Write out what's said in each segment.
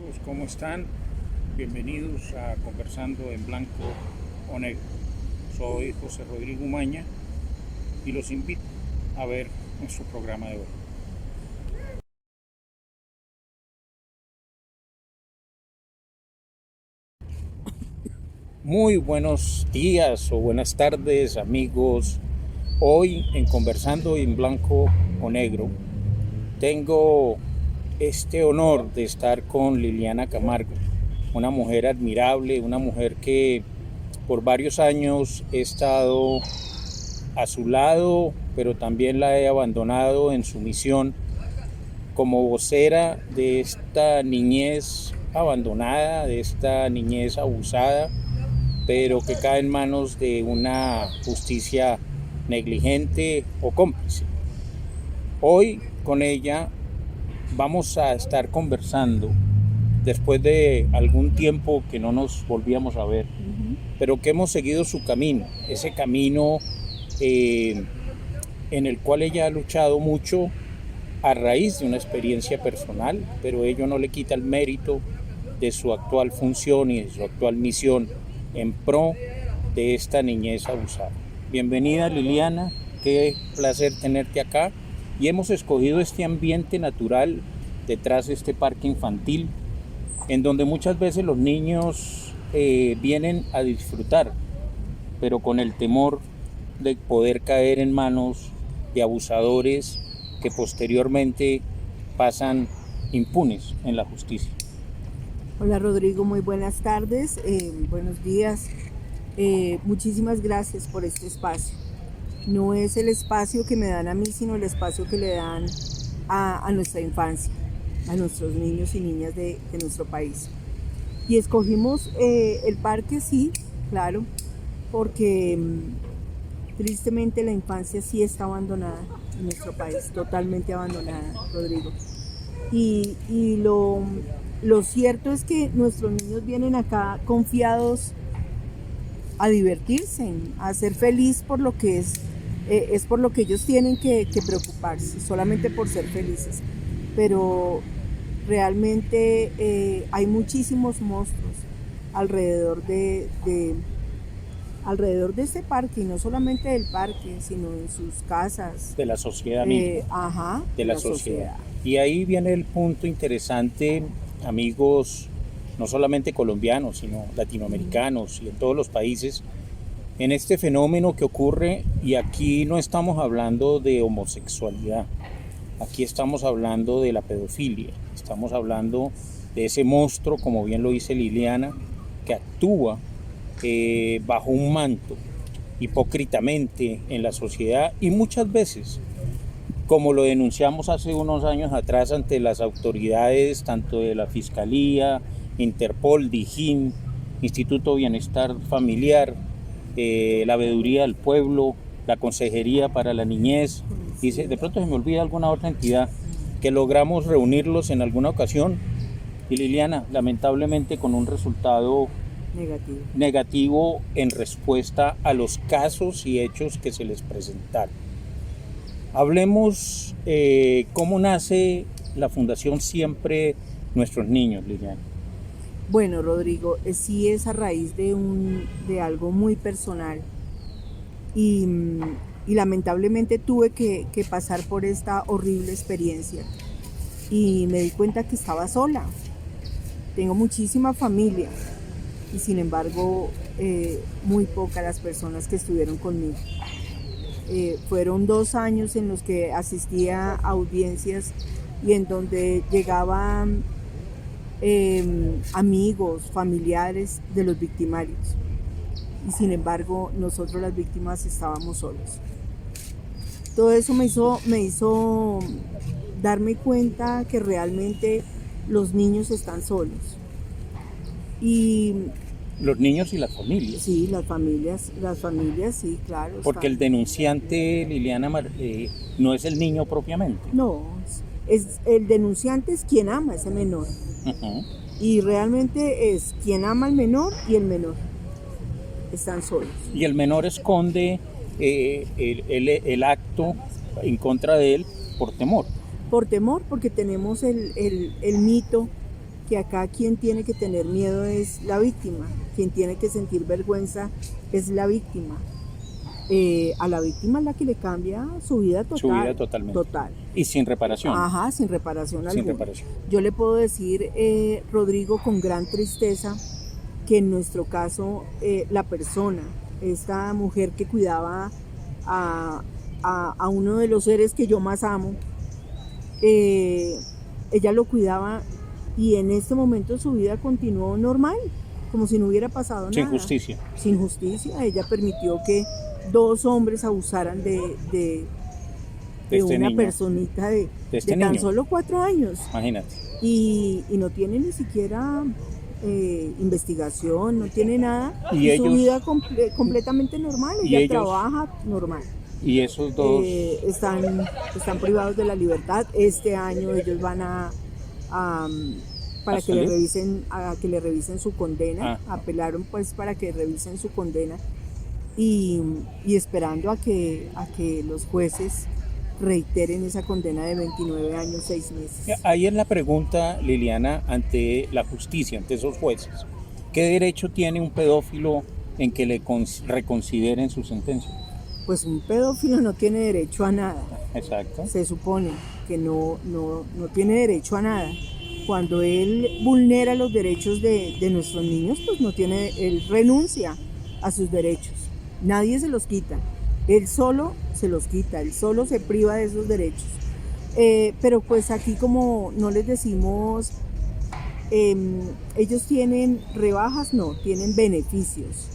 Amigos, ¿cómo están? Bienvenidos a Conversando en Blanco o Negro. Soy José Rodrigo Umaña y los invito a ver nuestro programa de hoy. Muy buenos días o buenas tardes, amigos. Hoy en Conversando en Blanco o Negro tengo este honor de estar con Liliana Camargo, una mujer admirable, una mujer que por varios años he estado a su lado, pero también la he abandonado en su misión como vocera de esta niñez abandonada, de esta niñez abusada, pero que cae en manos de una justicia negligente o cómplice. Hoy con ella vamos a estar conversando después de algún tiempo que no nos volvíamos a ver, pero que hemos seguido su camino, ese camino en el cual ella ha luchado mucho a raíz de una experiencia personal, pero ello no le quita el mérito de su actual función y de su actual misión en pro de esta niñez abusada. Bienvenida, Liliana, qué placer tenerte acá, y hemos escogido este ambiente natural detrás de este parque infantil en donde muchas veces los niños vienen a disfrutar, pero con el temor de poder caer en manos de abusadores que posteriormente pasan impunes en la justicia. Hola Rodrigo, muy buenas tardes, buenos días. Muchísimas gracias por este espacio. No es el espacio que me dan a mí, sino el espacio que le dan a nuestra infancia, a nuestros niños y niñas de nuestro país. Y escogimos el parque, sí, claro, porque tristemente la infancia sí está abandonada en nuestro país, totalmente abandonada, Rodrigo. Y lo cierto es que nuestros niños vienen acá confiados a divertirse, a ser feliz por lo que es por lo que ellos tienen que preocuparse, solamente por ser felices. Pero realmente hay muchísimos monstruos alrededor alrededor de este parque, y no solamente del parque, sino en sus casas. De la sociedad misma. De la sociedad. Y ahí viene el punto interesante, amigos, no solamente colombianos, sino latinoamericanos y en todos los países, en este fenómeno que ocurre, y aquí no estamos hablando de homosexualidad, aquí estamos hablando de la pedofilia, estamos hablando de ese monstruo, como bien lo dice Liliana, que actúa bajo un manto hipócritamente en la sociedad, y muchas veces, como lo denunciamos hace unos años atrás ante las autoridades tanto de la Fiscalía, Interpol, DIJÍN, Instituto Bienestar Familiar, la Veeduría del Pueblo, la Consejería para la Niñez, y de pronto se me olvida alguna otra entidad, que logramos reunirlos en alguna ocasión, y Liliana, lamentablemente con un resultado negativo en respuesta a los casos y hechos que se les presentaron. Hablemos cómo nace la Fundación Siempre Nuestros Niños, Liliana. Bueno, Rodrigo, sí es a raíz de algo muy personal, y lamentablemente tuve que pasar por esta horrible experiencia, y me di cuenta que estaba sola. Tengo muchísima familia, y sin embargo muy pocas las personas que estuvieron conmigo. Fueron 2 años en los que asistía a audiencias y en donde llegaban amigos, familiares de los victimarios, y sin embargo nosotros las víctimas estábamos solos. Todo eso me hizo darme cuenta que realmente los niños están solos. Y los niños y las familias. Sí, las familias, sí, claro. Porque el denunciante, Liliana, no es el niño propiamente. No, el denunciante es quien ama a ese menor. Y realmente es quien ama al menor, y el menor están solos. Y el menor esconde el acto en contra de él por temor. Por temor, porque tenemos el mito que acá quien tiene que tener miedo es la víctima, quien tiene que sentir vergüenza es la víctima. A la víctima es la que le cambia su vida total. Su vida totalmente. Total. Y sin reparación. Ajá, sin reparación alguna. Sin reparación. Yo le puedo decir, Rodrigo, con gran tristeza, que en nuestro caso la persona, esta mujer que cuidaba a uno de los seres que yo más amo, ella lo cuidaba y en este momento su vida continuó normal, como si no hubiera pasado nada. Sin justicia. Sin justicia. Ella permitió que 2 hombres abusaran de este una niño, personita de tan niño. solo 4 años. Imagínate. Y no tiene ni siquiera investigación, no tiene nada. Y ellos, su vida completamente normal, ella trabaja normal. Y esos dos están privados de la libertad. Este año ellos van para que le revisen su condena. Apelaron pues para que revisen su condena y esperando a que los jueces reiteren esa condena de 29 años, 6 meses. Ahí es la pregunta, Liliana, ante la justicia, ante esos jueces. ¿Qué derecho tiene un pedófilo en que le reconsideren su sentencia? Pues un pedófilo no tiene derecho a nada. Exacto. Se supone que no tiene derecho a nada. Cuando él vulnera los derechos de nuestros niños, pues él renuncia a sus derechos. Nadie se los quita. Él solo se los quita, él solo se priva de esos derechos. Pero pues aquí como no les decimos, ellos tienen rebajas, no, tienen beneficios.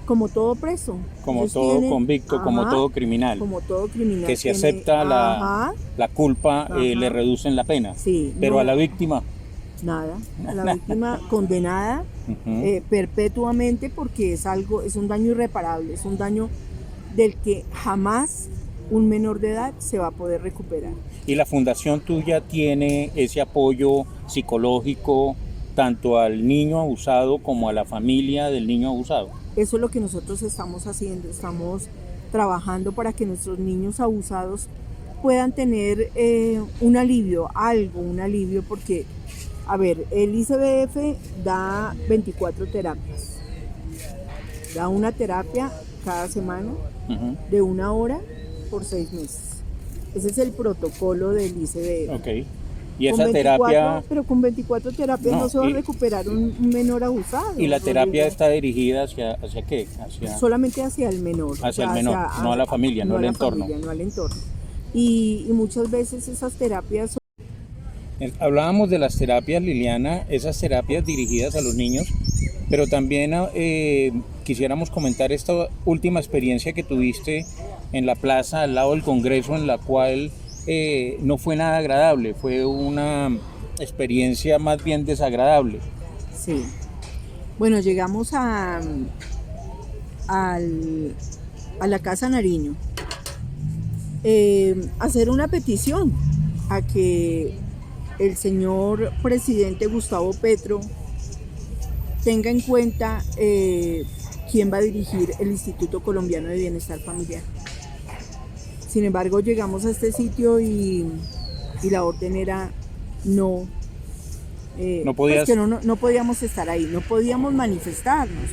Como todo preso. Como todo convicto, como todo criminal. Como todo criminal. Que si acepta la culpa, le reducen la pena. Sí, pero no, a la víctima... Nada. A la víctima condenada perpetuamente porque es un daño irreparable, es un daño del que jamás un menor de edad se va a poder recuperar. ¿Y la fundación tuya tiene ese apoyo psicológico tanto al niño abusado como a la familia del niño abusado? Eso es lo que nosotros estamos haciendo, estamos trabajando para que nuestros niños abusados puedan tener un alivio, porque, a ver, el ICBF da 24 terapias, da una terapia cada semana de 1 hora por 6 meses. Ese es el protocolo del ICBF. Okay. Y esa terapia... Pero con 24 terapias no se va a recuperar un menor abusado. ¿Y la terapia está dirigida hacia qué? Solamente hacia el menor. Hacia el menor, no a la familia, no al entorno. No al entorno. Y muchas veces esas terapias... Hablábamos de las terapias, Liliana, esas terapias dirigidas a los niños, pero también quisiéramos comentar esta última experiencia que tuviste en la plaza al lado del Congreso, en la cual... no fue nada agradable, fue una experiencia más bien desagradable. Sí. Bueno, llegamos a la Casa Nariño a hacer una petición a que el señor presidente Gustavo Petro tenga en cuenta quién va a dirigir el Instituto Colombiano de Bienestar Familiar. Sin embargo, llegamos a este sitio y la orden era no podíamos estar ahí, no podíamos manifestarnos.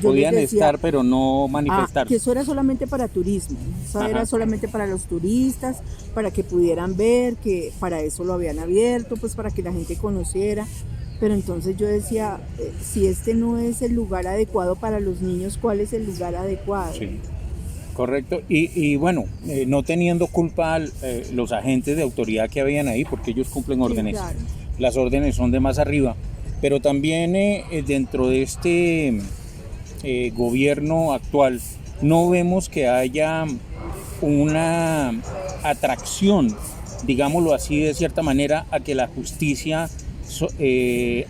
Podían estar, pero no manifestarse. Que eso era solamente para turismo, eso era solamente para los turistas, para que pudieran ver, que para eso lo habían abierto, pues para que la gente conociera. Pero entonces yo decía, si este no es el lugar adecuado para los niños, ¿cuál es el lugar adecuado? Sí. Correcto, y bueno, no teniendo culpa los agentes de autoridad que habían ahí, porque ellos cumplen órdenes, sí, claro. Las órdenes son de más arriba, pero también dentro de este gobierno actual no vemos que haya una atracción, digámoslo así de cierta manera, a que la justicia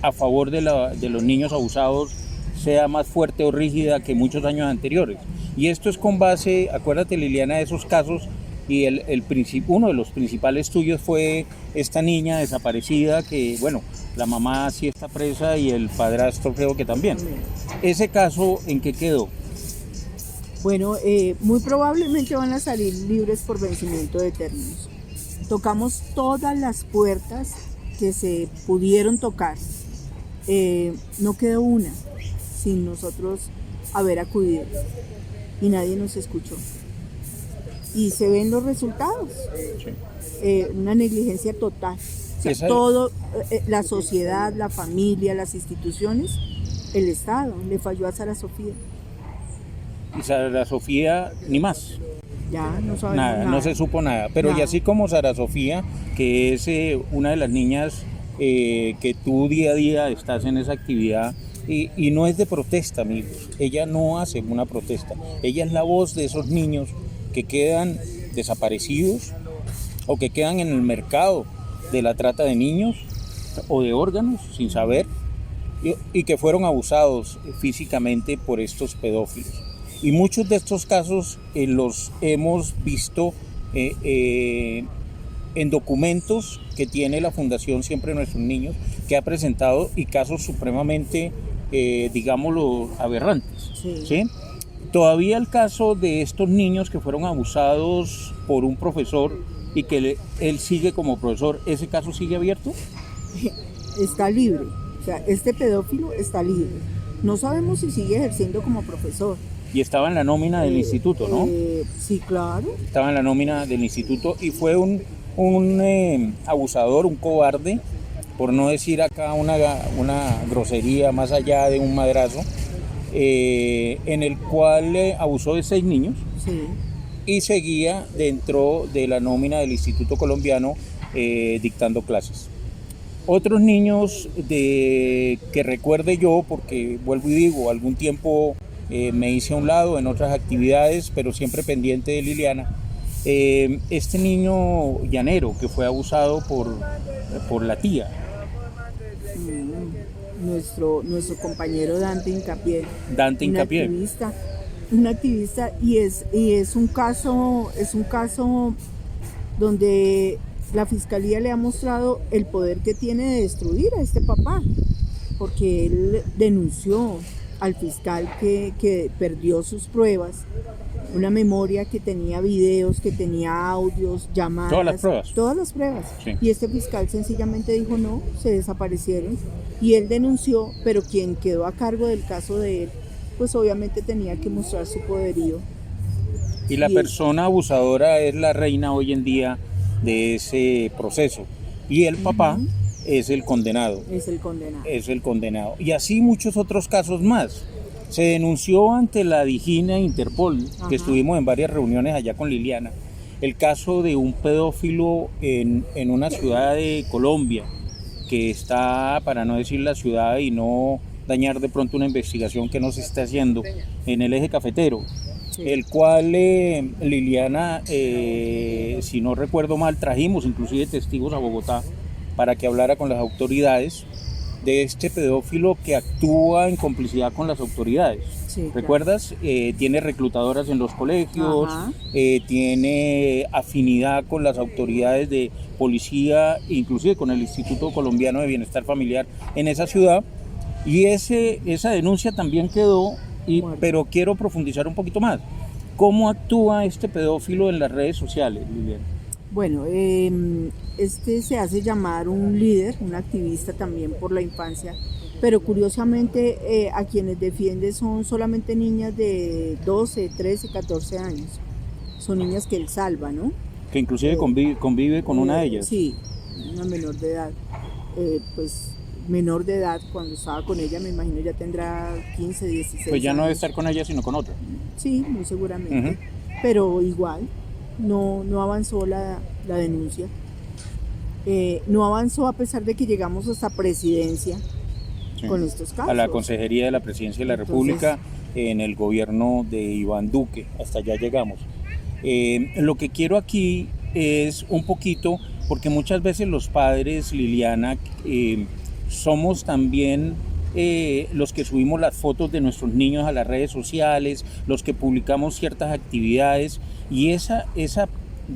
a favor de los niños abusados sea más fuerte o rígida que muchos años anteriores. Y esto es con base, acuérdate, Liliana, de esos casos, y uno de los principales tuyos fue esta niña desaparecida que, bueno, la mamá sí está presa y el padrastro creo que también. ¿Ese caso en qué quedó? Bueno, muy probablemente van a salir libres por vencimiento de términos. Tocamos todas las puertas que se pudieron tocar, no quedó una sin nosotros haber acudido y nadie nos escuchó. Y se ven los resultados, una negligencia total. O sea, todo, la sociedad, la familia, las instituciones, el Estado, le falló a Sara Sofía. Y Sara Sofía, ni más. Ya, no sabemos nada. No se supo nada. Pero nada. Y así como Sara Sofía, que es una de las niñas que tú día a día estás en esa actividad, y no es de protesta, amigos. Ella no hace una protesta. Ella es la voz de esos niños que quedan desaparecidos o que quedan en el mercado de la trata de niños o de órganos sin saber, y que fueron abusados físicamente por estos pedófilos. Y muchos de estos casos los hemos visto en documentos que tiene la Fundación Siempre Nuestros Niños, que ha presentado, y casos supremamente, digámoslo, aberrantes. ¿Sí? Todavía el caso de estos niños que fueron abusados por un profesor y que él sigue como profesor, ¿ese caso sigue abierto? Está libre, o sea, este pedófilo está libre. No sabemos si sigue ejerciendo como profesor. Y estaba en la nómina del instituto, ¿no? Sí, claro. Estaba en la nómina del instituto y fue un abusador, un cobarde, por no decir acá una grosería más allá de un madrazo, en el cual abusó de 6 niños. Sí. Y seguía dentro de la nómina del Instituto Colombiano dictando clases. Otros niños que recuerde yo, porque vuelvo y digo, algún tiempo me hice a un lado en otras actividades, pero siempre pendiente de Liliana. Este niño llanero que fue abusado por la tía. Nuestro compañero Dante Hincapié. Un activista, y es un caso donde la fiscalía le ha mostrado el poder que tiene de destruir a este papá, porque él denunció al fiscal que perdió sus pruebas, una memoria que tenía videos, que tenía audios, llamadas, todas las pruebas. Sí. Y este fiscal sencillamente dijo no, se desaparecieron, y él denunció, pero quien quedó a cargo del caso de él, pues obviamente tenía que mostrar su poderío. Y la persona abusadora es la reina hoy en día de ese proceso. Y el papá es el condenado. Es el condenado. Y así muchos otros casos más. Se denunció ante la DIJÍN Interpol, que estuvimos en varias reuniones allá con Liliana, el caso de un pedófilo en una ciudad de Colombia, que está, para no decir la ciudad y no dañar de pronto una investigación que no se está haciendo, en el eje cafetero, el cual Liliana, si no recuerdo mal, trajimos inclusive testigos a Bogotá para que hablara con las autoridades de este pedófilo que actúa en complicidad con las autoridades. Sí, ¿recuerdas? Claro. Tiene reclutadoras en los colegios, tiene afinidad con las autoridades de policía, inclusive con el Instituto Colombiano de Bienestar Familiar en esa ciudad. Y esa denuncia también quedó, pero quiero profundizar un poquito más. ¿Cómo actúa este pedófilo en las redes sociales, Liliana? Bueno, este se hace llamar un líder, un activista también por la infancia, pero curiosamente a quienes defiende son solamente niñas de 12, 13, 14 años. Son niñas que él salva, ¿no? Que inclusive convive con una de ellas. Sí, una menor de edad. Menor de edad, cuando estaba con ella, me imagino ya tendrá 15, 16 Pues ya años. No debe estar con ella, sino con otra. Sí, muy seguramente. Pero igual, no avanzó la denuncia. No avanzó a pesar de que llegamos hasta presidencia con estos casos. A la Consejería de la Presidencia de la República, en el gobierno de Iván Duque, hasta allá llegamos. Lo que quiero aquí es un poquito, porque muchas veces los padres, Liliana, somos también los que subimos las fotos de nuestros niños a las redes sociales, los que publicamos ciertas actividades, y esa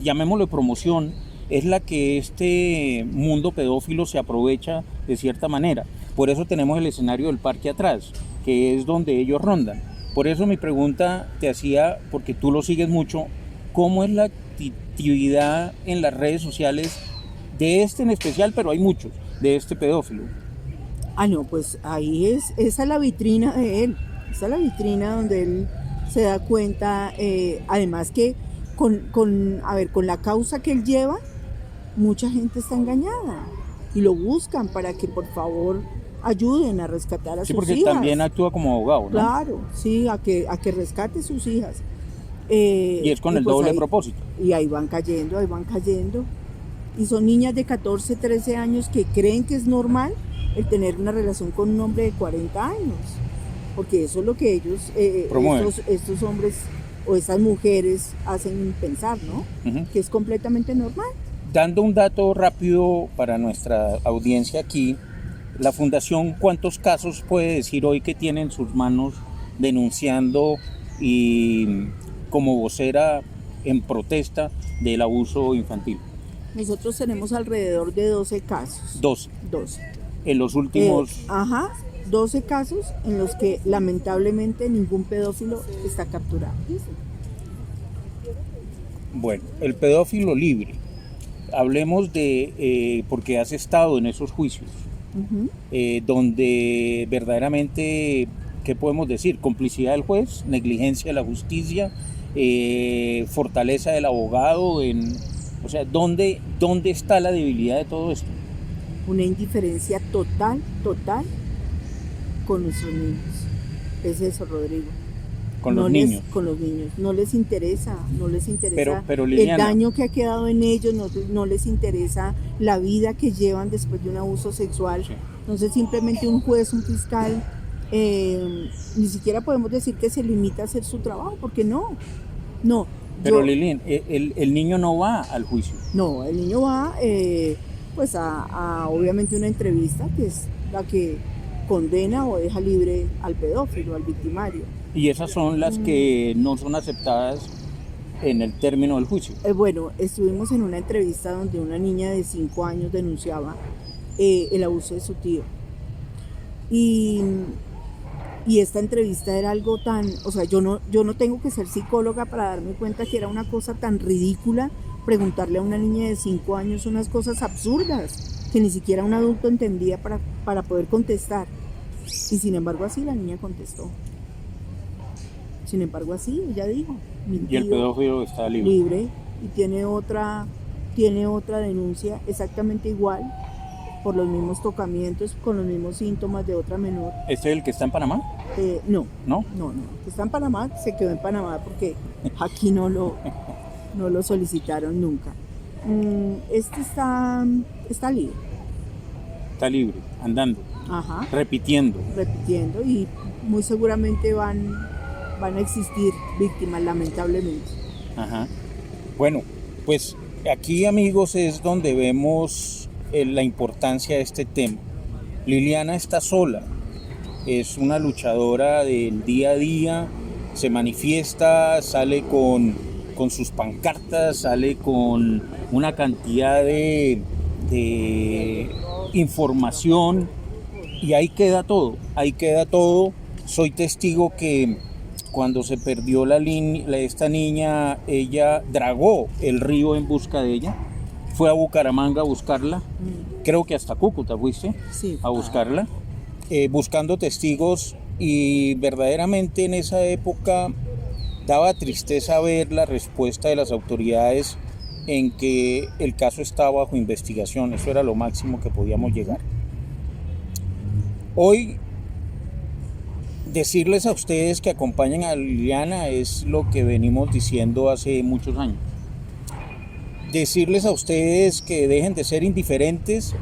llamémosle promoción, es la que este mundo pedófilo se aprovecha de cierta manera. Por eso tenemos el escenario del parque atrás, que es donde ellos rondan. Por eso mi pregunta te hacía, porque tú lo sigues mucho, ¿cómo es la actividad en las redes sociales de este en especial? Pero hay muchos, de este pedófilo? Ah, no, pues ahí esa es la vitrina de él, esa es la vitrina donde él se da cuenta, además que a ver, con la causa que él lleva, mucha gente está engañada y lo buscan para que por favor ayuden a rescatar a Sí, sus porque hijas. también actúa como abogado, ¿no? Claro, sí, a que rescate sus hijas. Y es con el pues doble ahí, propósito. Y ahí van cayendo, ahí van cayendo. Y son niñas de 14, 13 años que creen que es normal el tener una relación con un hombre de 40 años. Porque eso es lo que ellos, estos hombres o estas mujeres hacen pensar, ¿no? Uh-huh. Que es completamente normal. Dando un dato rápido para nuestra audiencia aquí, la Fundación, ¿cuántos casos puede decir hoy que tiene en sus manos denunciando y como vocera en protesta del abuso infantil? Nosotros tenemos alrededor de 12 casos. 12. 12. En los últimos... 12 casos en los que lamentablemente ningún pedófilo está capturado. Bueno, el pedófilo libre. Hablemos de, porque has estado en esos juicios, Uh-huh. donde verdaderamente, ¿qué podemos decir? Complicidad del juez, negligencia de la justicia, fortaleza del abogado, o sea, ¿dónde está la debilidad de todo esto? Una indiferencia total con nuestros niños. Es eso, Rodrigo. Con los niños. Con los niños. No les interesa pero el Liliana, daño que ha quedado en ellos, no les interesa la vida que llevan después de un abuso sexual. Sí. Entonces simplemente un juez, un fiscal, ni siquiera podemos decir que se limita a hacer su trabajo, porque no. Pero Lilian, el niño no va al juicio. No, el niño va pues a obviamente una entrevista que es la que condena o deja libre al pedófilo, al victimario. Y esas son las que no son aceptadas en el término del juicio. Bueno, estuvimos en una entrevista donde una niña de 5 años denunciaba el abuso de su tío. Y esta entrevista era algo tan, o sea, yo no tengo que ser psicóloga para darme cuenta que era una cosa tan ridícula preguntarle a una niña de 5 años unas cosas absurdas que ni siquiera un adulto entendía para poder contestar. Y sin embargo así la niña contestó. Sin embargo así ella dijo. Y el pedófilo está libre. Libre y tiene otra denuncia exactamente igual, por los mismos tocamientos, con los mismos síntomas de otra menor. ¿Este es el que está en Panamá? No. ¿No? No. El que está en Panamá se quedó en Panamá porque aquí no lo solicitaron nunca. Este está libre. Está libre, andando. Ajá. Repitiendo Y muy seguramente van a existir víctimas, lamentablemente. Ajá. Bueno, pues aquí, amigos, es donde vemos la importancia de este tema. Liliana está sola, es una luchadora del día a día, se manifiesta, sale con sus pancartas, sale con una cantidad de información y ahí queda todo. Soy testigo que cuando se perdió esta niña, ella dragó el río en busca de ella, fue a Bucaramanga a buscarla, creo que hasta Cúcuta fuiste a buscarla, buscando testigos, y verdaderamente en esa época daba tristeza ver la respuesta de las autoridades en que el caso estaba bajo investigación. Eso era lo máximo que podíamos llegar. Hoy decirles a ustedes que acompañen a Liliana es lo que venimos diciendo hace muchos años. Decirles a ustedes que dejen de ser indiferentes,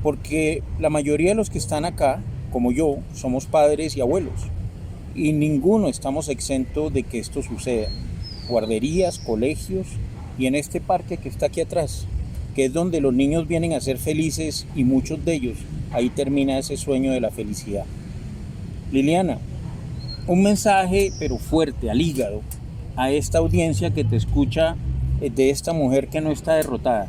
porque la mayoría de los que están acá, como yo, somos padres y abuelos, y ninguno estamos exentos de que esto suceda. Guarderías, colegios, y en este parque que está aquí atrás, que es donde los niños vienen a ser felices, y muchos de ellos, ahí termina ese sueño de la felicidad. Liliana, un mensaje pero fuerte, al hígado, a esta audiencia que te escucha, de esta mujer que no está derrotada,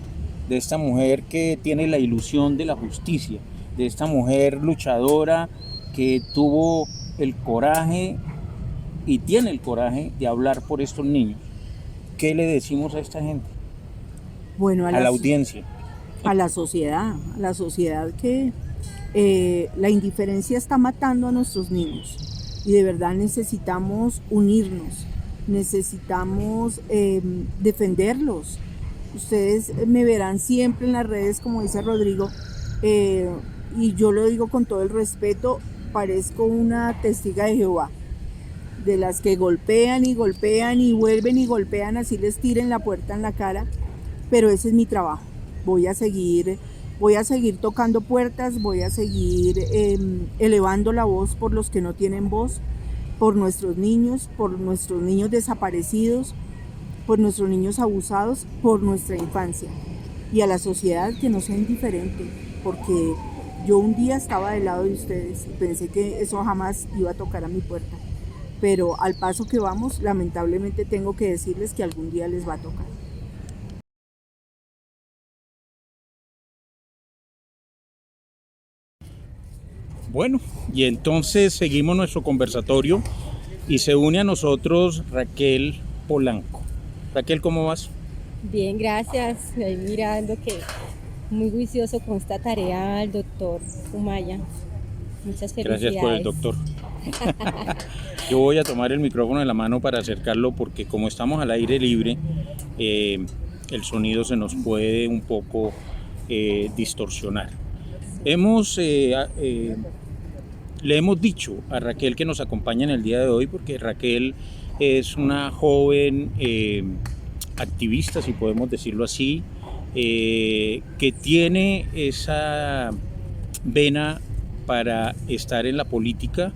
de esta mujer que tiene la ilusión de la justicia, de esta mujer luchadora que tuvo el coraje y tiene el coraje de hablar por estos niños. ¿Qué le decimos a esta gente? Bueno, a la audiencia. a la sociedad que la indiferencia está matando a nuestros niños y de verdad necesitamos unirnos, necesitamos defenderlos. Ustedes me verán siempre en las redes, como dice Rodrigo, y yo lo digo con todo el respeto, parezco una testiga de Jehová, de las que golpean y golpean y vuelven y golpean, así les tiren la puerta en la cara, pero ese es mi trabajo. Voy a seguir tocando puertas, voy a seguir elevando la voz por los que no tienen voz, por nuestros niños desaparecidos, por nuestros niños abusados, por nuestra infancia, y a la sociedad que no sea indiferente, porque yo un día estaba del lado de ustedes y pensé que eso jamás iba a tocar a mi puerta, pero al paso que vamos, lamentablemente tengo que decirles que algún día les va a tocar. Bueno, y entonces seguimos nuestro conversatorio y se une a nosotros Raquel Polanco. Raquel, ¿cómo vas? Bien, gracias. Ahí mirando que muy juicioso con esta tarea el doctor Umaya. Muchas felicidades. Gracias por el doctor. Yo voy a tomar el micrófono en la mano para acercarlo porque como estamos al aire libre, el sonido se nos puede un poco distorsionar. Le hemos dicho a Raquel que nos acompaña en el día de hoy porque Raquel es una joven activista, si podemos decirlo así, que tiene esa vena para estar en la política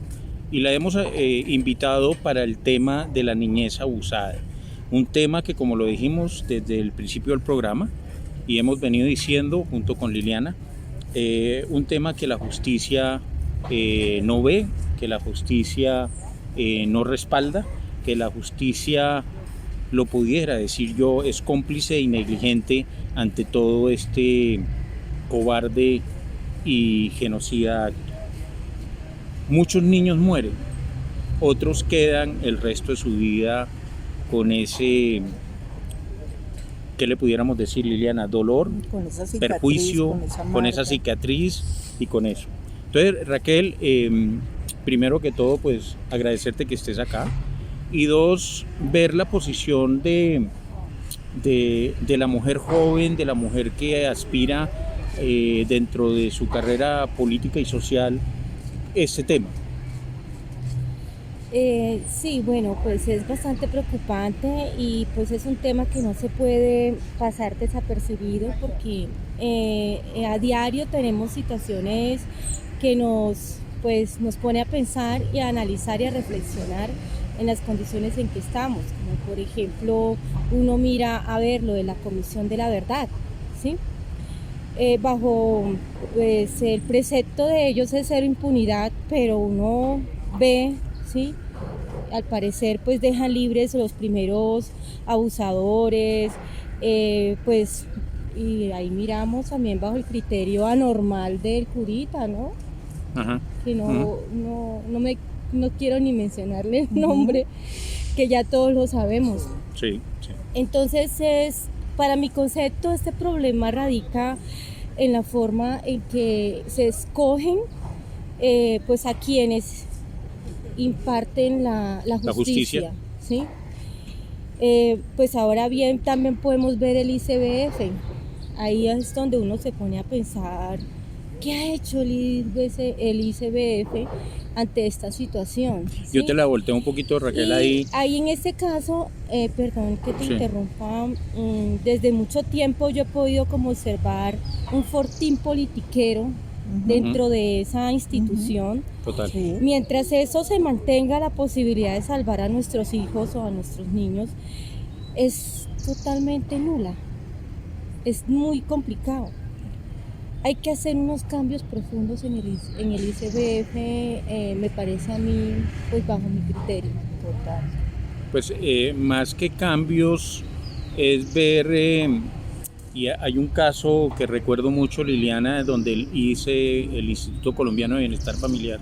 y la hemos invitado para el tema de la niñez abusada. Un tema que, como lo dijimos desde el principio del programa y hemos venido diciendo junto con Liliana, un tema que la justicia no ve, que la justicia no respalda, que la justicia, lo pudiera decir yo, es cómplice y negligente ante todo este cobarde y genocida acto. Muchos niños mueren, otros quedan el resto de su vida con ese, ¿qué le pudiéramos decir, Liliana? Dolor, Con esa cicatriz, perjuicio, con esa cicatriz y con eso. Entonces, Raquel, primero que todo, pues agradecerte que estés acá y dos, ver la posición de la mujer joven, de la mujer que aspira dentro de su carrera política y social este tema. Sí, bueno, pues es bastante preocupante y pues es un tema que no se puede pasar desapercibido porque a diario tenemos situaciones que nos pone a pensar y a analizar y a reflexionar en las condiciones en que estamos, como por ejemplo uno mira a ver lo de la Comisión de la Verdad, ¿sí? Bajo pues el precepto de ellos es cero impunidad, pero uno ve, ¿sí? Al parecer pues dejan libres los primeros abusadores, pues y ahí miramos también bajo el criterio anormal del curita, ¿no? Ajá. Que no quiero ni mencionarle el nombre, que ya todos lo sabemos. Sí, sí. Entonces para mi concepto este problema radica en la forma en que se escogen pues a quienes imparten la justicia, ¿sí? Pues ahora bien también podemos ver el ICBF, ahí es donde uno se pone a pensar ¿qué ha hecho el ICBF ante esta situación? ¿Sí? Yo te la volteo un poquito, Raquel, ahí en este caso, perdón que te interrumpa, desde mucho tiempo yo he podido como observar un fortín politiquero dentro de esa institución. Total. Sí. Mientras eso se mantenga, la posibilidad de salvar a nuestros hijos o a nuestros niños es totalmente nula, es muy complicado. Hay que hacer unos cambios profundos en el ICBF, me parece a mí, pues bajo mi criterio. Total. Pues más que cambios es ver, y hay un caso que recuerdo mucho, Liliana, donde el Instituto Colombiano de Bienestar Familiar,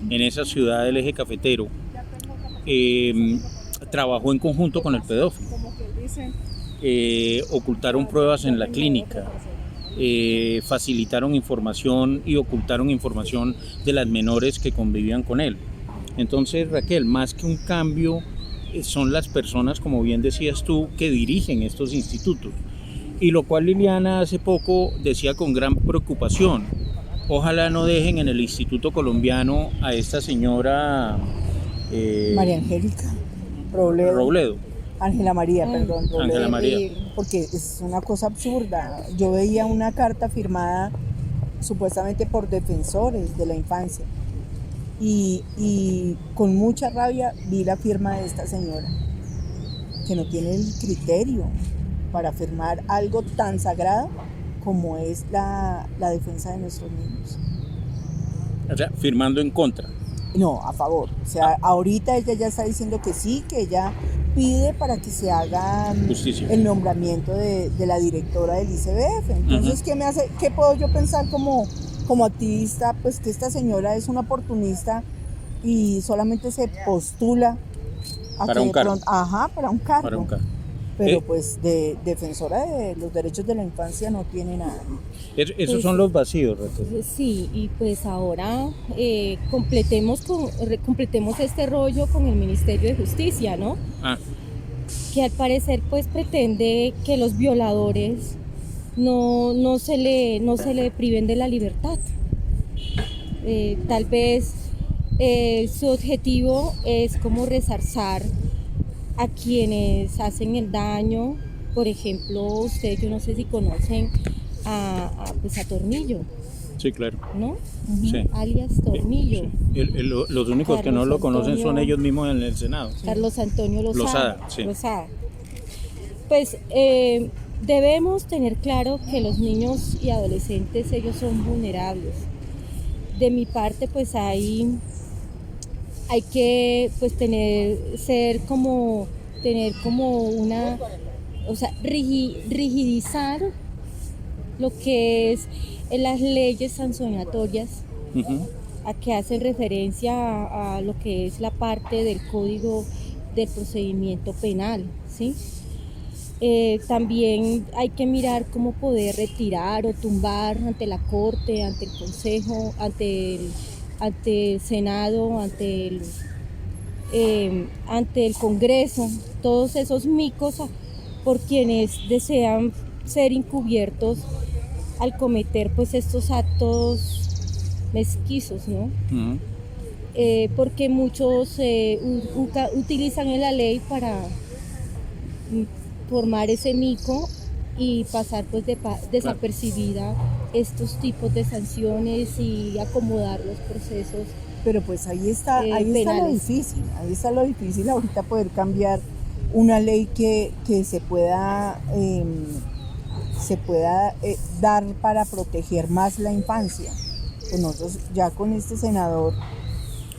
en esa ciudad del Eje Cafetero, trabajó en conjunto con el pedófilo. Ocultaron pruebas en la clínica. facilitaron información y ocultaron información de las menores que convivían con él. Entonces, Raquel, más que un cambio, son las personas, como bien decías tú, que dirigen estos institutos. Y lo cual Liliana hace poco decía con gran preocupación: ojalá no dejen en el Instituto Colombiano a esta señora María Angélica Robledo. Ángela María, perdón. Robledo. Ángela María. Porque es una cosa absurda. Yo veía una carta firmada supuestamente por defensores de la infancia y con mucha rabia vi la firma de esta señora, que no tiene el criterio para firmar algo tan sagrado como es la defensa de nuestros niños. O sea, firmando en contra. No, a favor. O sea, ahorita ella ya está diciendo que sí, que ella pide para que se haga justicia, el nombramiento de la directora del ICBF. Entonces, ¿qué puedo yo pensar como activista? Pues que esta señora es una oportunista y solamente se postula para un cargo. Para un cargo. Pero pues de defensora de los derechos de la infancia no tiene nada. Esos son los vacíos, Raquel. Sí, y pues ahora completemos este rollo con el Ministerio de Justicia, ¿no? Que al parecer pues pretende que los violadores no se le priven de la libertad. Tal vez su objetivo es como resarcir a quienes hacen el daño. Por ejemplo, ustedes, yo no sé si conocen a Tornillo. Sí, claro. ¿No? Sí. Alias Tornillo. Sí. Los únicos Carlos que no lo conocen Antonio, son ellos mismos en el Senado. Carlos Antonio Lozada. Sí. Lozada. Pues debemos tener claro que los niños y adolescentes, ellos son vulnerables. De mi parte, pues hay que pues tener como una, o sea, rigidizar lo que es las leyes sancionatorias, a que hacen referencia a lo que es la parte del Código del Procedimiento Penal, ¿sí? También hay que mirar cómo poder retirar o tumbar ante la Corte, ante el Consejo, ante el Senado, ante el Congreso, todos esos micos por quienes desean ser encubiertos al cometer pues estos actos mezquizos, ¿no? Porque muchos utilizan la ley para formar ese mico y pasar pues desapercibida estos tipos de sanciones y acomodar los procesos. Pero pues ahí está lo difícil ahorita, poder cambiar una ley que se pueda dar para proteger más la infancia. Pues nosotros ya con este senador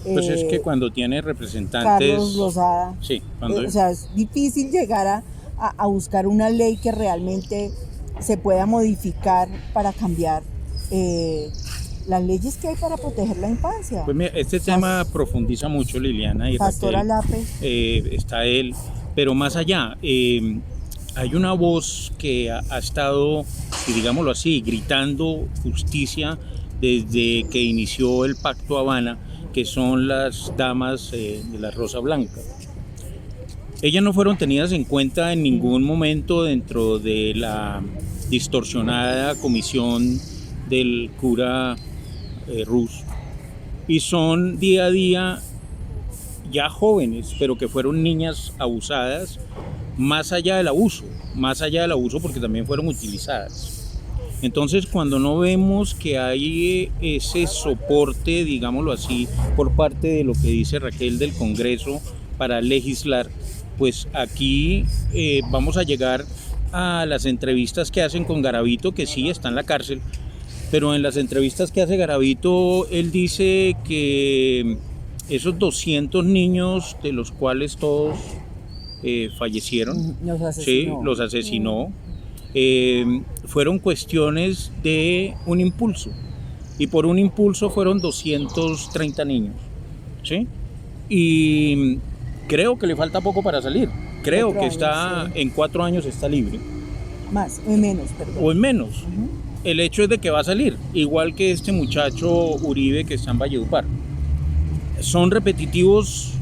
pues es que cuando tiene representantes Carlos Lozada, sí, o sea, es difícil llegar a buscar una ley que realmente se pueda modificar para cambiar las leyes que hay para proteger la infancia. Pues mira, este tema profundiza mucho Liliana y Pastora Raquel, está él, pero más allá, hay una voz que ha estado, digámoslo así, gritando justicia desde que inició el Pacto Habana, que son las damas de la Rosa Blanca. Ellas no fueron tenidas en cuenta en ningún momento dentro de la distorsionada comisión del cura Ruz, y son día a día ya jóvenes, pero que fueron niñas abusadas, más allá del abuso porque también fueron utilizadas. Entonces, cuando no vemos que hay ese soporte, digámoslo así, por parte de lo que dice Raquel del Congreso para legislar, pues aquí vamos a llegar a las entrevistas que hacen con Garavito, que sí está en la cárcel, pero en las entrevistas que hace Garavito, él dice que esos 200 niños, de los cuales todos fallecieron, los asesinó, fueron cuestiones de un impulso, y por un impulso fueron 230 niños, ¿sí? Y creo que le falta poco para salir. Creo que está en 4 años está libre. Más, en menos, perdón. O en menos. el hecho es de que va a salir, igual que este muchacho Uribe que está en Valledupar. ¿Son repetitivos?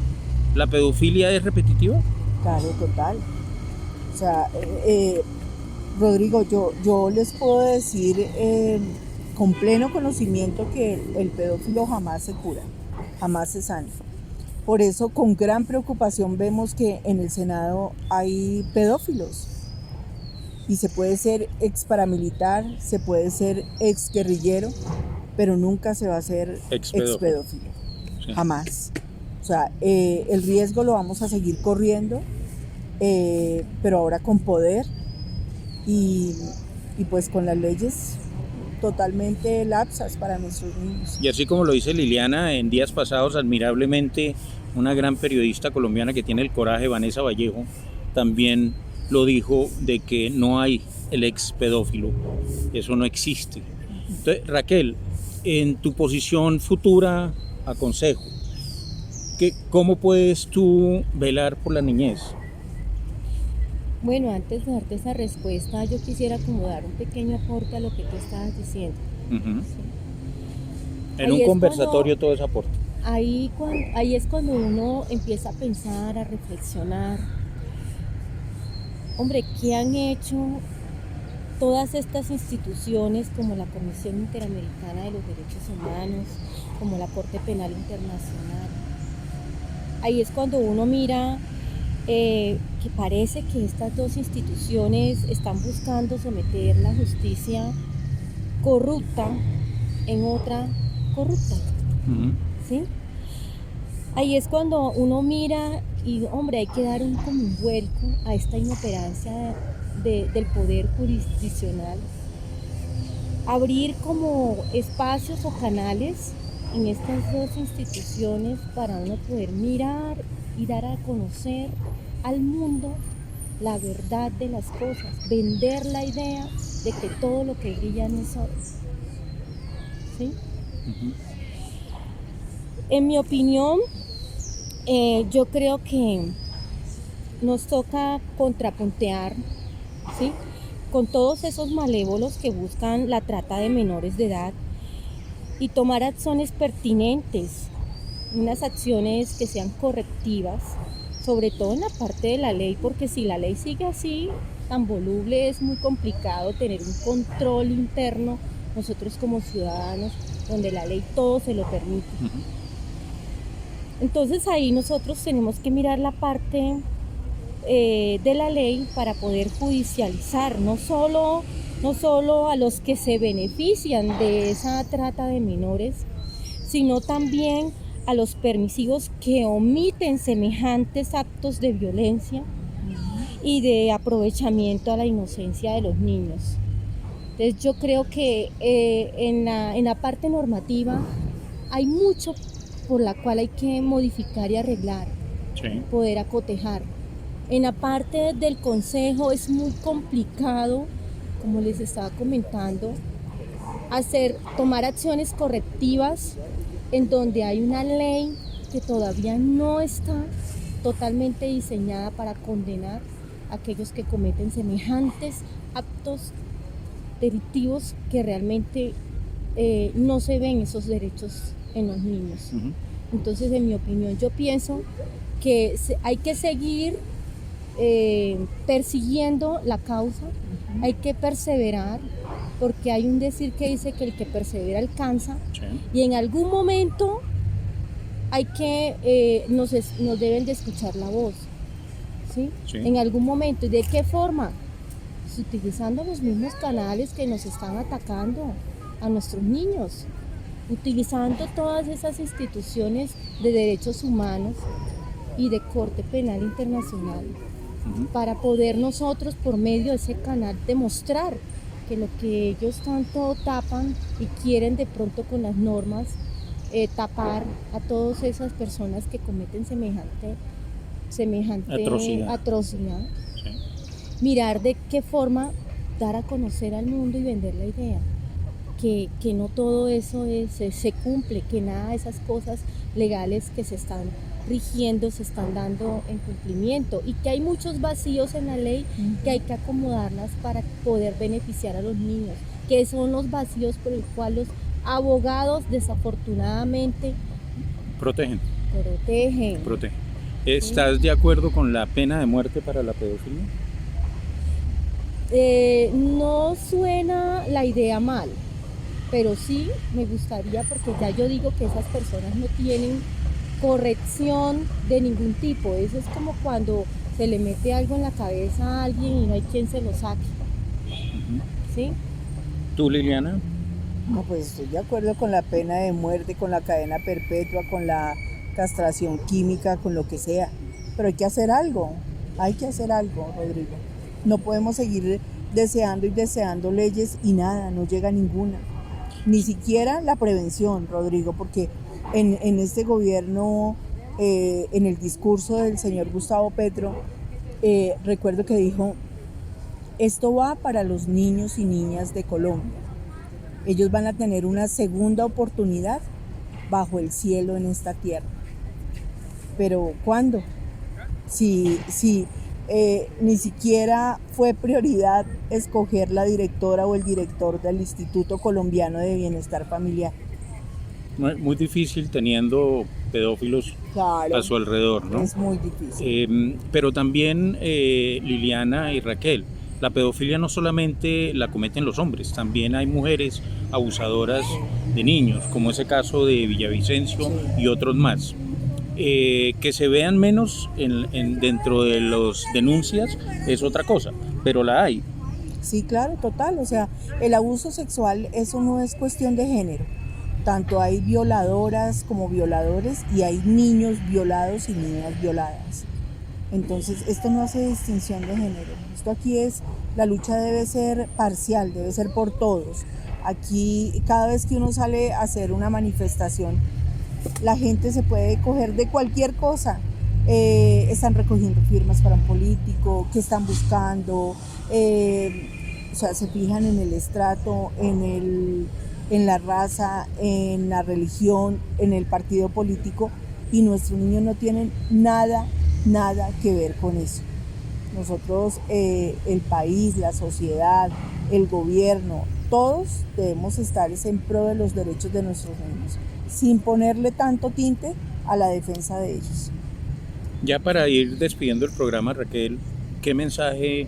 ¿La pedofilia es repetitiva? Claro, total. O sea, Rodrigo, yo les puedo decir con pleno conocimiento que el pedófilo jamás se cura, jamás se sana. Por eso, con gran preocupación vemos que en el Senado hay pedófilos. Y se puede ser ex paramilitar, se puede ser ex guerrillero, pero nunca se va a ser ex pedófilo. Sí. Jamás. O sea, el riesgo lo vamos a seguir corriendo, pero ahora con poder y pues con las leyes totalmente lapsas para nuestros niños. Y así como lo dice Liliana, en días pasados, admirablemente, una gran periodista colombiana que tiene el coraje, Vanessa Vallejo, también lo dijo, de que no hay el ex pedófilo, eso no existe. Entonces, Raquel, en tu posición futura, aconsejo, ¿cómo puedes tú velar por la niñez? Bueno, antes de darte esa respuesta, yo quisiera como dar un pequeño aporte a lo que tú estabas diciendo. Uh-huh. Sí. En un conversatorio todo ese aporte. Ahí es cuando uno empieza a pensar, a reflexionar. Hombre, ¿qué han hecho todas estas instituciones como la Comisión Interamericana de los Derechos Humanos, como la Corte Penal Internacional? Ahí es cuando uno mira que parece que estas dos instituciones están buscando someter la justicia corrupta en otra corrupta. Uh-huh. ¿Sí? Ahí es cuando uno mira y, hombre, hay que dar como un vuelco a esta inoperancia del poder jurisdiccional. Abrir como espacios o canales en estas dos instituciones para uno poder mirar y dar a conocer al mundo la verdad de las cosas, vender la idea de que todo lo que brilla no es oro. ¿Sí? Uh-huh. En mi opinión, yo creo que nos toca contrapuntear, ¿sí?, con todos esos malévolos que buscan la trata de menores de edad y tomar acciones pertinentes, unas acciones que sean correctivas, sobre todo en la parte de la ley, porque si la ley sigue así, tan voluble, es muy complicado tener un control interno nosotros como ciudadanos, donde la ley todo se lo permite. Uh-huh. Entonces ahí nosotros tenemos que mirar la parte de la ley para poder judicializar, no solo a los que se benefician de esa trata de menores, sino también a los permisivos que omiten semejantes actos de violencia y de aprovechamiento a la inocencia de los niños. Entonces yo creo que en la parte normativa hay mucho por la cual hay que modificar y arreglar, sí, poder acotejar. En la parte del consejo es muy complicado, como les estaba comentando, tomar acciones correctivas en donde hay una ley que todavía no está totalmente diseñada para condenar a aquellos que cometen semejantes actos delictivos que realmente no se ven esos derechos en los niños. Uh-huh. Entonces, en mi opinión, yo pienso que hay que seguir persiguiendo la causa, uh-huh, hay que perseverar, porque hay un decir que dice que el que persevera alcanza, sí, y en algún momento hay que nos deben de escuchar la voz, ¿sí? Sí. En algún momento. ¿Y de qué forma? Pues utilizando los mismos canales que nos están atacando a nuestros niños, utilizando todas esas instituciones de derechos humanos y de Corte Penal Internacional, uh-huh, para poder nosotros por medio de ese canal demostrar que lo que ellos tanto tapan y quieren de pronto con las normas tapar a todas esas personas que cometen semejante atrocidad. Sí. Mirar de qué forma dar a conocer al mundo y vender la idea. Que no todo eso se cumple, que nada de esas cosas legales que se están rigiendo se están dando en cumplimiento y que hay muchos vacíos en la ley, uh-huh, que hay que acomodarlas para poder beneficiar a los niños, que son los vacíos por el cual los abogados desafortunadamente Protegen. protegen. ¿Estás de acuerdo con la pena de muerte para la pedofilia? No suena la idea mal, pero sí me gustaría, porque ya yo digo que esas personas no tienen corrección de ningún tipo. Eso es como cuando se le mete algo en la cabeza a alguien y no hay quien se lo saque. ¿Sí? ¿Tú, Liliana? No, pues estoy de acuerdo con la pena de muerte, con la cadena perpetua, con la castración química, con lo que sea. Pero hay que hacer algo, Rodrigo. No podemos seguir deseando y deseando leyes y nada, no llega ninguna. Ni siquiera la prevención, Rodrigo, porque en este gobierno, en el discurso del señor Gustavo Petro, recuerdo que dijo, esto va para los niños y niñas de Colombia. Ellos van a tener una segunda oportunidad bajo el cielo en esta tierra. Pero ¿cuándo? Si ni siquiera fue prioridad escoger la directora o el director del Instituto Colombiano de Bienestar Familiar. Muy difícil teniendo pedófilos Claro, a su alrededor, ¿no? es muy difícil. Pero también, Liliana y Raquel, la pedofilia no solamente la cometen los hombres, también hay mujeres abusadoras de niños, como ese caso de Villavicencio y otros más. Que se vean menos dentro de las denuncias es otra cosa, pero la hay. Sí, claro, total. O sea, el abuso sexual, eso no es cuestión de género. Tanto hay violadoras como violadores y hay niños violados y niñas violadas. Entonces, esto no hace distinción de género. Esto aquí la lucha debe ser parcial, debe ser por todos. Aquí, cada vez que uno sale a hacer una manifestación, la gente se puede coger de cualquier cosa. Están recogiendo firmas para un político, que están buscando, o sea, se fijan en el estrato, en la raza, en la religión, en el partido político, y nuestros niños no tienen nada que ver con eso. Nosotros, el país, la sociedad, el gobierno, todos debemos estar en pro de los derechos de nuestros niños, sin ponerle tanto tinte a la defensa de ellos. Ya para ir despidiendo el programa, Raquel, ¿qué mensaje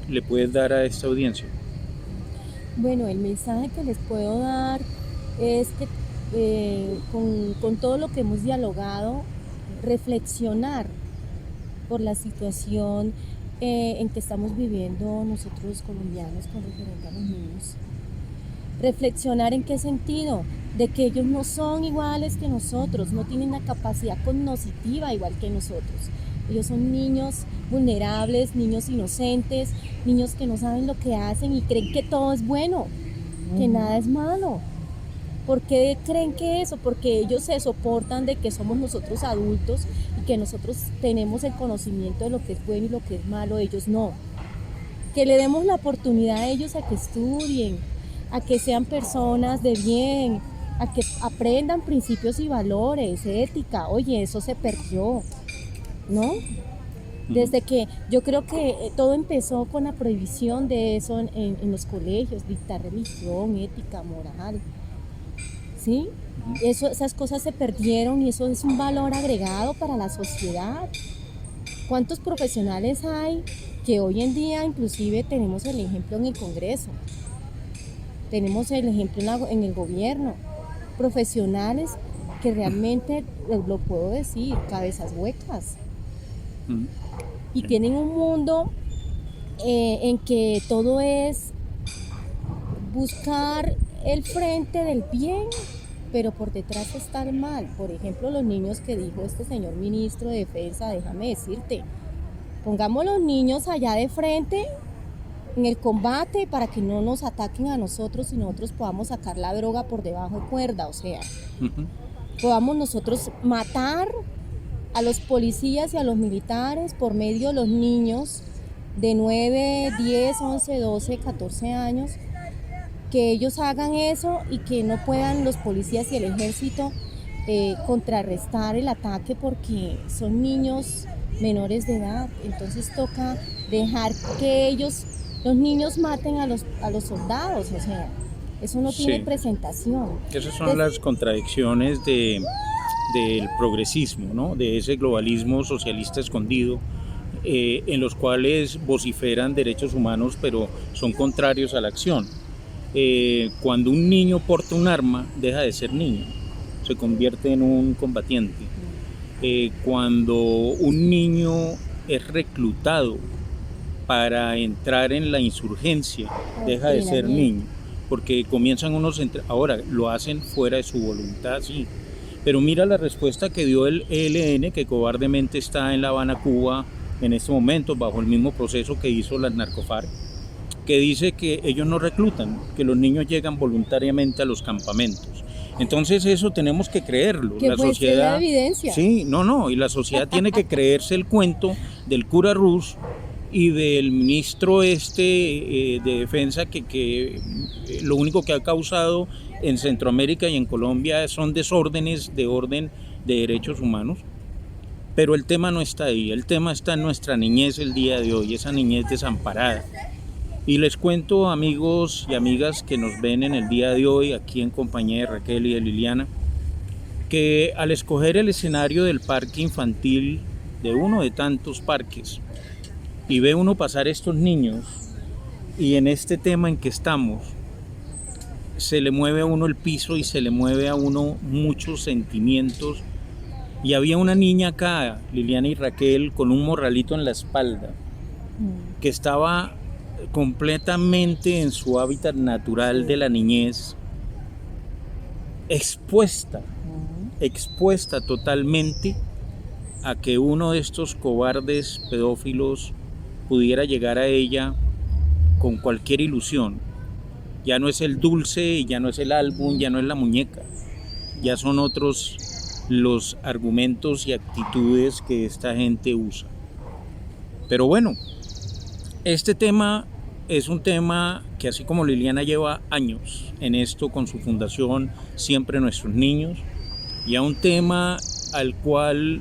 le puedes dar a esta audiencia? Bueno, el mensaje que les puedo dar es que con todo lo que hemos dialogado, reflexionar por la situación en que estamos viviendo nosotros los colombianos con referente a los niños. Reflexionar en qué sentido, de que ellos no son iguales que nosotros, no tienen la capacidad cognitiva igual que nosotros. Ellos son niños vulnerables, niños inocentes, niños que no saben lo que hacen y creen que todo es bueno, que nada es malo. ¿Por qué creen que eso? Porque ellos se soportan de que somos nosotros adultos y que nosotros tenemos el conocimiento de lo que es bueno y lo que es malo, ellos no. Que le demos la oportunidad a ellos a que estudien, a que sean personas de bien, a que aprendan principios y valores, ética. Oye, eso se perdió, ¿no? Desde que yo creo que todo empezó con la prohibición de eso en los colegios, dictar religión, ética, moral, ¿sí? Esas cosas se perdieron y eso es un valor agregado para la sociedad. ¿Cuántos profesionales hay que hoy en día inclusive tenemos el ejemplo en el Congreso? Tenemos el ejemplo en el gobierno, profesionales que realmente, lo puedo decir, cabezas huecas. Y tienen un mundo en que todo es buscar el frente del bien, pero por detrás está el mal. Por ejemplo, los niños que dijo este señor ministro de Defensa, déjame decirte, pongamos los niños allá de frente en el combate para que no nos ataquen a nosotros y nosotros podamos sacar la droga por debajo de cuerda, o sea, podamos nosotros matar a los policías y a los militares por medio de los niños de 9, 10, 11, 12, 14 años, que ellos hagan eso y que no puedan los policías y el ejército contrarrestar el ataque porque son niños menores de edad. Entonces toca dejar que ellos los niños maten a los soldados, o sea, eso no tiene presentación. Esas son las contradicciones del progresismo, ¿no? De ese globalismo socialista escondido, en los cuales vociferan derechos humanos, pero son contrarios a la acción. Cuando un niño porta un arma, deja de ser niño, se convierte en un combatiente. Cuando un niño es reclutado para entrar en la insurgencia, deja de ser niño, porque comienzan unos, ahora lo hacen fuera de su voluntad, sí, pero mira la respuesta que dio el ELN, que cobardemente está en La Habana, Cuba, en este momento, bajo el mismo proceso que hizo las narcoFARC, que dice que ellos no reclutan, que los niños llegan voluntariamente a los campamentos. Entonces eso tenemos que creerlo. Que la sociedad, la evidencia. Sí, y la sociedad tiene que creerse el cuento del cura Ruz y del ministro de defensa que lo único que ha causado en Centroamérica y en Colombia son desórdenes de orden de derechos humanos. Pero el tema no está ahí, el tema está en nuestra niñez el día de hoy, esa niñez desamparada. Y les cuento, amigos y amigas que nos ven en el día de hoy, aquí en compañía de Raquel y de Liliana, que al escoger el escenario del parque infantil, de uno de tantos parques, y ve uno pasar estos niños, y en este tema en que estamos, se le mueve a uno el piso y se le mueve a uno muchos sentimientos. Y había una niña acá, Liliana y Raquel, con un morralito en la espalda, que estaba completamente en su hábitat natural de la niñez, expuesta totalmente a que uno de estos cobardes pedófilos pudiera llegar a ella con cualquier ilusión. Ya no es el dulce, ya no es el álbum, ya no es la muñeca, ya son otros los argumentos y actitudes que esta gente usa. Pero bueno, este tema es un tema que, así como Liliana lleva años en esto con su fundación Siempre Nuestros Niños, y a un tema al cual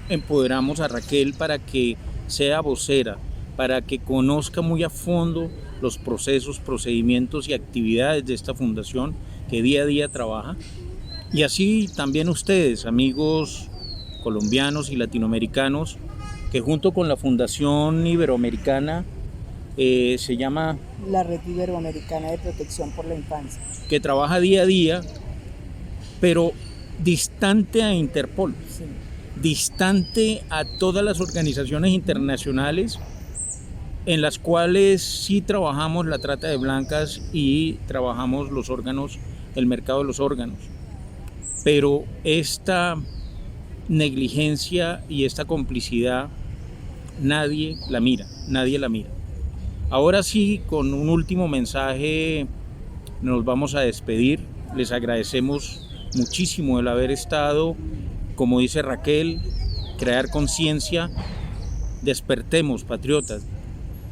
empoderamos a Raquel para que sea vocera, para que conozca muy a fondo los procesos, procedimientos y actividades de esta fundación que día a día trabaja. Y así también ustedes, amigos colombianos y latinoamericanos, que junto con la Fundación Iberoamericana, se llama la Red Iberoamericana de Protección por la Infancia, que trabaja día a día, pero distante a Interpol, sí, distante a todas las organizaciones internacionales en las cuales sí trabajamos la trata de blancas y trabajamos los órganos, el mercado de los órganos. Pero esta negligencia y esta complicidad nadie la mira. Ahora sí, con un último mensaje nos vamos a despedir. Les agradecemos muchísimo el haber estado, como dice Raquel, crear conciencia. Despertemos, patriotas,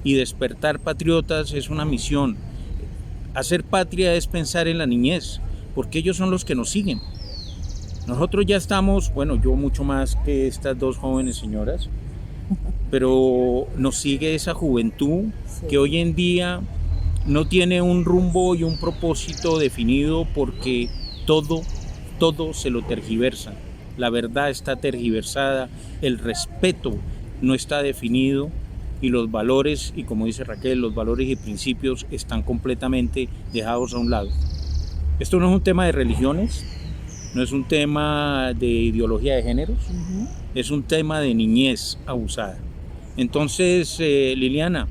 y despertar patriotas es una misión. Hacer patria es pensar en la niñez, porque ellos son los que nos siguen. Nosotros ya estamos, bueno, yo mucho más que estas dos jóvenes señoras, pero nos sigue esa juventud, sí, que hoy en día no tiene un rumbo y un propósito definido, porque todo se lo tergiversa. La verdad está tergiversada, el respeto no está definido, y los valores, y como dice Raquel, los valores y principios están completamente dejados a un lado. Esto no es un tema de religiones, no es un tema de ideología de géneros, es un tema de niñez abusada. Entonces, Liliana,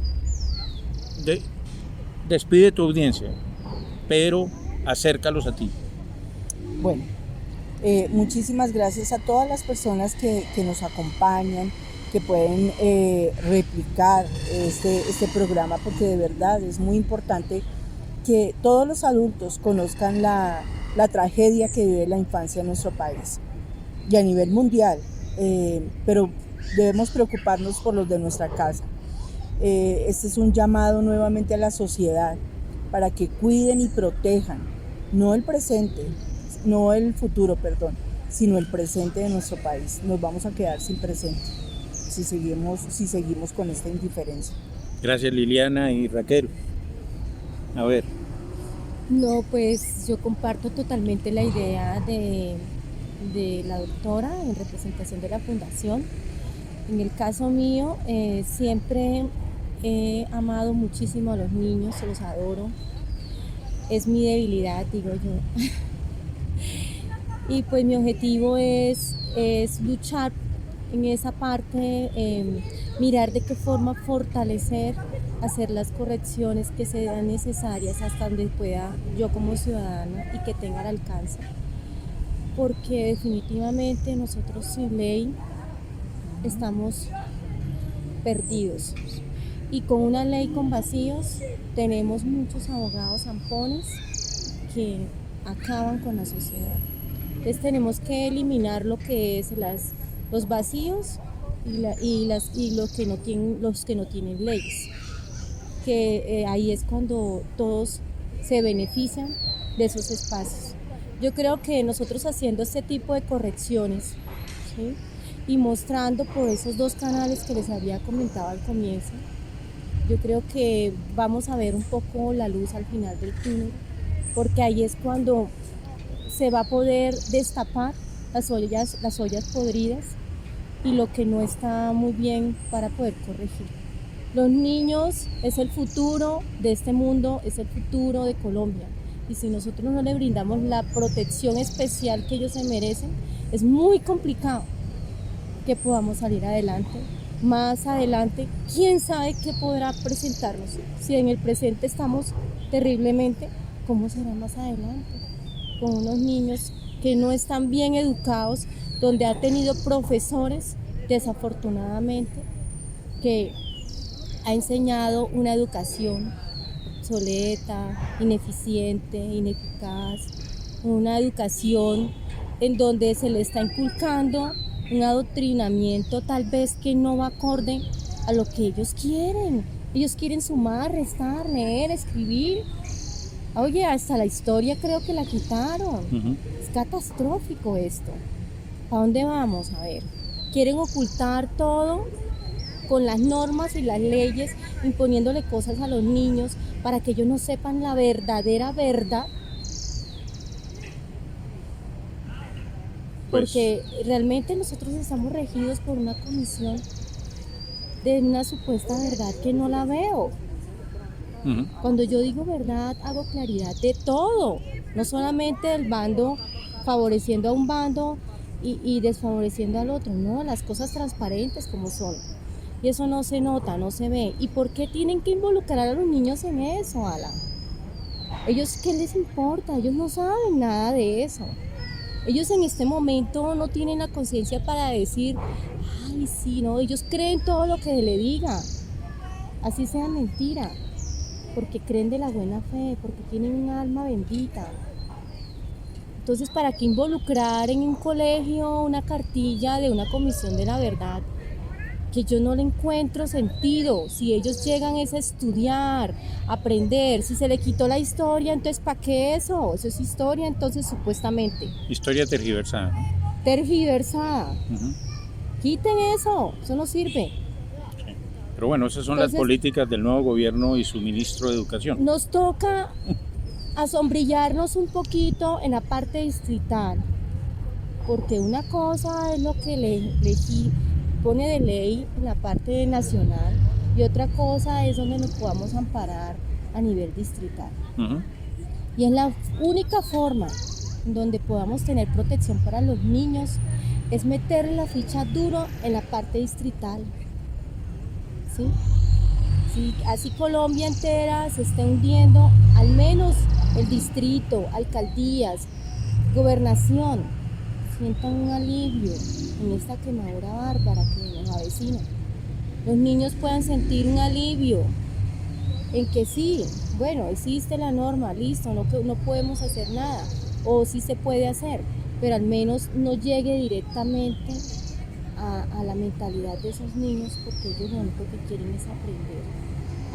despide tu audiencia, pero acércalos a ti. Bueno, muchísimas gracias a todas las personas que nos acompañan, que pueden replicar este programa, porque de verdad es muy importante que todos los adultos conozcan la tragedia que vive la infancia en nuestro país y a nivel mundial, pero debemos preocuparnos por los de nuestra casa. Este es un llamado nuevamente a la sociedad para que cuiden y protejan, no el presente, no el futuro, perdón, sino el presente de nuestro país. Nos vamos a quedar sin presente si seguimos con esta indiferencia. Gracias Liliana y Raquel. A ver. No, pues yo comparto totalmente la idea de la doctora en representación de la fundación. En el caso mío, siempre he amado muchísimo a los niños, los adoro. Es mi debilidad, digo yo. Y pues mi objetivo es luchar en esa parte, mirar de qué forma fortalecer, hacer las correcciones que sean necesarias hasta donde pueda yo como ciudadana y que tenga el alcance. Porque definitivamente nosotros sin ley estamos perdidos. Y con una ley con vacíos tenemos muchos abogados zampones que acaban con la sociedad. Entonces tenemos que eliminar lo que es los vacíos y los que no tienen leyes. Que ahí es cuando todos se benefician de esos espacios. Yo creo que nosotros haciendo este tipo de correcciones, ¿sí?, y mostrando por esos dos canales que les había comentado al comienzo, yo creo que vamos a ver un poco la luz al final del túnel, porque ahí es cuando se va a poder destapar las ollas podridas y lo que no está muy bien para poder corregir. Los niños es el futuro de este mundo, es el futuro de Colombia. Y si nosotros no le brindamos la protección especial que ellos se merecen, es muy complicado que podamos salir adelante. Más adelante, quién sabe qué podrá presentarnos. Si en el presente estamos terriblemente, ¿cómo será más adelante? Con unos niños que no están bien educados, donde ha tenido profesores, desafortunadamente, que ha enseñado una educación obsoleta, ineficiente, ineficaz, una educación en donde se le está inculcando un adoctrinamiento tal vez que no va acorde a lo que ellos quieren. Ellos quieren sumar, restar, leer, escribir. Oye, hasta la historia creo que la quitaron. Es catastrófico esto. ¿A dónde vamos? A ver, quieren ocultar todo con las normas y las leyes, imponiéndole cosas a los niños para que ellos no sepan la verdadera verdad. Porque realmente nosotros estamos regidos por una comisión de una supuesta verdad que no la veo. Cuando yo digo verdad, hago claridad de todo, no solamente del bando favoreciendo a un bando y desfavoreciendo al otro, no, las cosas transparentes como son. Y eso no se nota, no se ve. ¿Y por qué tienen que involucrar a los niños en eso, Alan? ¿Ellos qué les importa? Ellos no saben nada de eso. Ellos en este momento no tienen la conciencia para decir, ay, sí, no, ellos creen todo lo que le diga, así sea mentira, porque creen de la buena fe, porque tienen un alma bendita. Entonces, ¿para qué involucrar en un colegio una cartilla de una comisión de la verdad? Que yo no le encuentro sentido. Si ellos llegan es a estudiar, a aprender. Si se le quitó la historia, entonces ¿para qué eso? Eso es historia, entonces supuestamente. Historia tergiversada, ¿no? Tergiversada. Quiten eso no sirve. Sí. Pero bueno, esas son entonces, las políticas del nuevo gobierno y su ministro de Educación. Nos toca asombrillarnos un poquito en la parte distrital, porque una cosa es lo que le pone de ley en la parte nacional y otra cosa es donde nos podamos amparar a nivel distrital. Y es la única forma en donde podamos tener protección para los niños es meterle la ficha duro en la parte distrital. ¿Sí? Si así Colombia entera se está hundiendo, al menos el distrito, alcaldías, gobernación sientan un alivio en esta quemadura bárbara que nos avecina. Los niños puedan sentir un alivio en que sí, bueno, existe la norma, listo, no podemos hacer nada, o sí se puede hacer, pero al menos no llegue directamente a la mentalidad de esos niños, porque ellos lo único que quieren es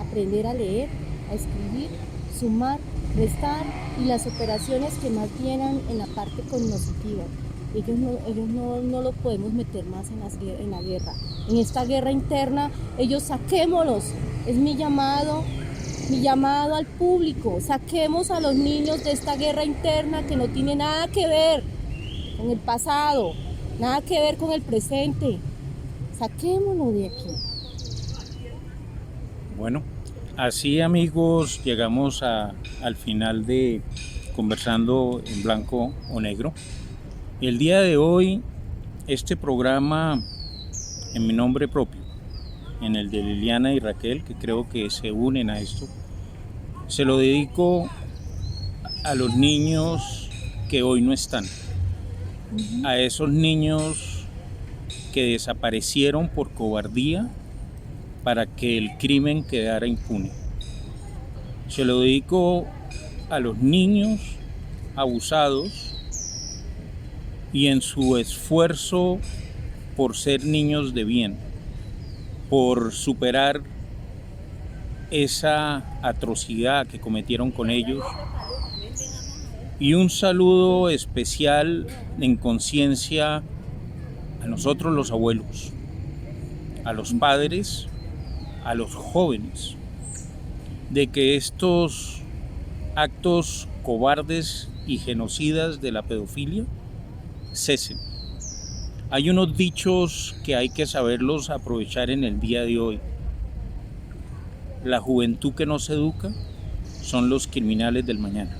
aprender a leer, a escribir, sumar, restar y las operaciones que más vienen en la parte cognitiva. Ellos no lo podemos meter más en la guerra. En esta guerra interna, ellos saquémoslos Es mi llamado al público. Saquemos a los niños de esta guerra interna que no tiene nada que ver con el pasado, nada que ver con el presente. Saquémoslo de aquí. Bueno, así amigos llegamos al final de Conversando en Blanco o Negro. El día de hoy este programa en mi nombre propio, en el de Liliana y Raquel, que creo que se unen a esto, se lo dedico a los niños que hoy no están, a esos niños que desaparecieron por cobardía para que el crimen quedara impune. Se lo dedico a los niños abusados y en su esfuerzo por ser niños de bien, por superar esa atrocidad que cometieron con ellos. Y un saludo especial en conciencia a nosotros los abuelos, a los padres, a los jóvenes, de que estos actos cobardes y genocidas de la pedofilia cesen. Hay unos dichos que hay que saberlos aprovechar en el día de hoy. La juventud que no se educa son los criminales del mañana.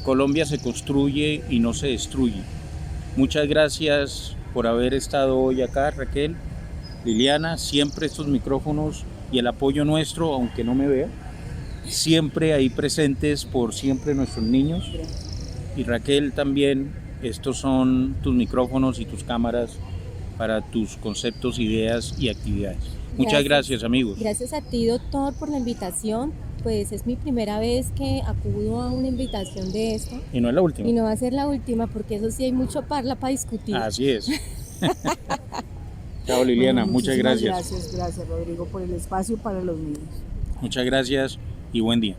Colombia se construye y no se destruye. Muchas gracias por haber estado hoy acá, Raquel, Liliana, siempre estos micrófonos y el apoyo nuestro, aunque no me vea, siempre ahí presentes por siempre nuestros niños. Y Raquel también, estos son tus micrófonos y tus cámaras para tus conceptos, ideas y actividades. Muchas gracias amigos. Gracias a ti, doctor, por la invitación. Pues es mi primera vez que acudo a una invitación de esta. Y no es la última. Y no va a ser la última, porque eso sí hay mucho parla para discutir. Así es. Chao Liliana, Bueno, muchas gracias. Gracias Rodrigo por el espacio para los niños. Muchas gracias y buen día.